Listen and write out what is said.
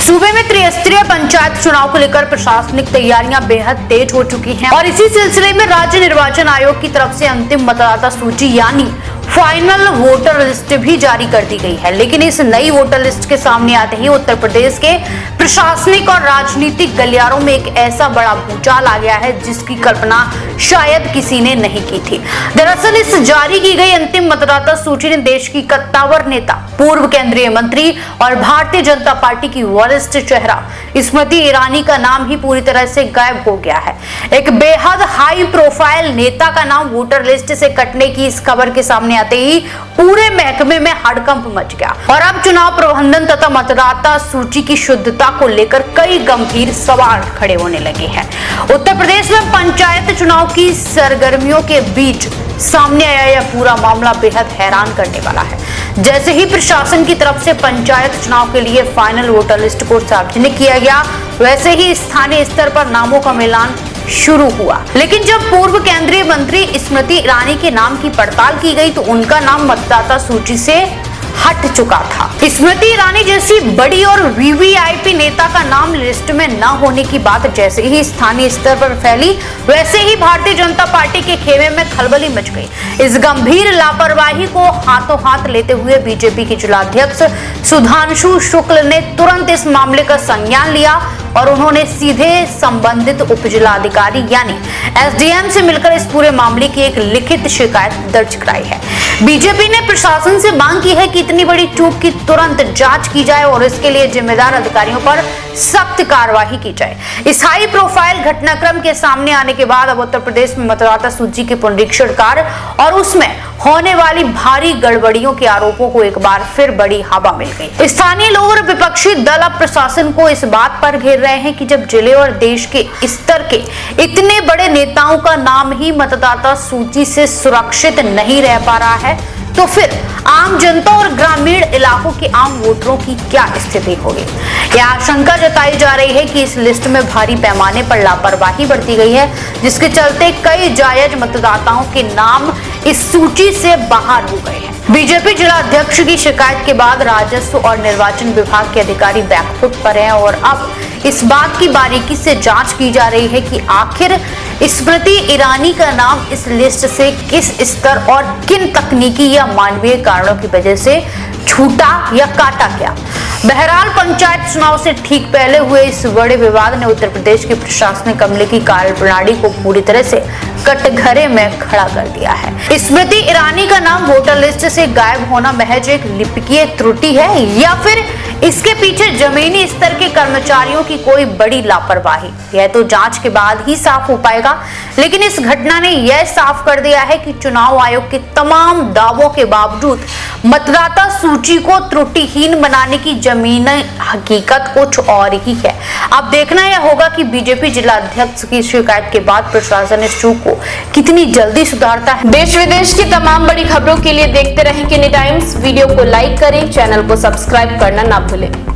सूबे में त्रिस्तरीय पंचायत चुनाव को लेकर प्रशासनिक तैयारियां बेहद तेज हो चुकी हैं और इसी सिलसिले में राज्य निर्वाचन आयोग की तरफ से अंतिम मतदाता सूची यानी फाइनल वोटर लिस्ट भी जारी कर दी गई है। लेकिन इस नई वोटर लिस्ट के सामने आते ही उत्तर प्रदेश के प्रशासनिक और राजनीतिक गलियारों में एक ऐसा बड़ा भूचाल आ गया है जिसकी कल्पना शायद किसी ने नहीं की थी। दरअसल इस जारी की गई अंतिम मतदाता सूची ने देश की कद्दावर नेता, पूर्व केंद्रीय मंत्री और भारतीय जनता पार्टी की वरिष्ठ चेहरा स्मृति ईरानी का नाम ही पूरी तरह से गायब हो गया है। एक बेहद हाई प्रोफाइल नेता का नाम वोटर लिस्ट से कटने की इस खबर के सामने आते ही पूरे महकमे में हड़कंप मच गया और अब चुनाव प्रबंधन तथा मतदाता सूची की शुद्धता को लेकर कई गंभीर सवाल खड़े होने लगे हैं। उत्तर प्रदेश में पंचायत चुनाव की सरगर्मियों के बीच सामने आया यह पूरा मामला बेहद हैरान करने वाला है। जैसे ही प्रशासन की तरफ से पंचायत चुनाव के लिए फाइनल वोटर लिस्ट को सार्वजनिक किया गया, वैसे ही स्थानीय स्तर पर नामों का मिलान शुरू हुआ। लेकिन जब पूर्व केंद्रीय मंत्री स्मृति ईरानी के नाम की पड़ताल की गई तो उनका नाम मतदाता सूची से हट चुका था। स्मृति ईरानी जैसी बड़ी और वीवीआईपी नेता का नाम लिस्ट में न होने की बात जैसे ही स्थानीय स्तर पर फैली, वैसे ही भारतीय जनता पार्टी के खेमे में खलबली मच गई। इस गंभीर लापरवाही को हाथों हाथ लेते हुए बीजेपी के जिलाध्यक्ष सुधांशु शुक्ल ने तुरंत इस मामले का संज्ञान लिया और उन्होंने सीधे संबंधित उपजिलाधिकारी यानी एसडीएम से मिलकर इस पूरे मामले की एक लिखित शिकायत दर्ज कराई है। बीजेपी ने प्रशासन से मांग की है कि इतनी बड़ी चूक की तुरंत जांच की जाए और इसके लिए जिम्मेदार अधिकारियों पर सख्त कार्रवाई की जाए। इस हाई प्रोफाइल घटनाक्रम के सामने आने के बाद अब उत्तर प्रदेश में मतदाता सूची के पुनरीक्षण कार्य और उसमें होने वाली भारी गड़बड़ियों के आरोपों को एक बार फिर बड़ी हवा मिल गई। स्थानीय लोग और विपक्षी दल अब प्रशासन को इस बात पर घेर रहे हैं कि जब जिले और देश के स्तर के इतने बड़े नेताओं का नाम ही मतदाता सूची से सुरक्षित नहीं रह पा रहा है तो फिर आम जनता और ग्रामीण इलाकों के आम वोटरों की क्या स्थिति होगी। यह आशंका जताई जा रही है कि इस लिस्ट में भारी पैमाने पर लापरवाही बरती गई है, जिसके चलते कई जायज मतदाताओं के नाम इस सूची से बाहर हो गए हैं। बीजेपी जिला अध्यक्ष की शिकायत के बाद राजस्व और निर्वाचन विभाग के अधिकारी बैकफुट पर हैं और अब इस बात की बारीकी से जांच की जा रही है कि आखिर स्मृति ईरानी का नाम इस लिस्ट से किस स्तर और किन तकनीकी या मानवीय कारणों की वजह से छूटा या काटा गया। बहरहाल पंचायत चुनाव से ठीक पहले हुए इस बड़े विवाद ने उत्तर प्रदेश के प्रशासनिक अमले की कार्यप्रणाली को पूरी तरह से कटघरे में खड़ा कर दिया है। स्मृति ईरानी का नाम वोटर लिस्ट से गायब होना महज एक लिपिकीय त्रुटि है या फिर इसके पीछे जमीनी स्तर के कर्मचारियों की कोई बड़ी लापरवाही, यह तो जांच के बाद ही साफ हो पाएगा। लेकिन इस घटना ने यह साफ कर दिया है कि चुनाव आयोग के तमाम दावों के बावजूद मतदाता सूची को त्रुटिहीन बनाने की जमीनी हकीकत कुछ और ही है। अब देखना यह होगा कि बीजेपी जिला अध्यक्ष की शिकायत के बाद प्रशासन इस चूक को कितनी जल्दी सुधारता है। देश विदेश की तमाम बड़ी खबरों के लिए देखते रहें किनी टाइम्स। वीडियो को लाइक करें, चैनल को सब्सक्राइब करना ना भूलें।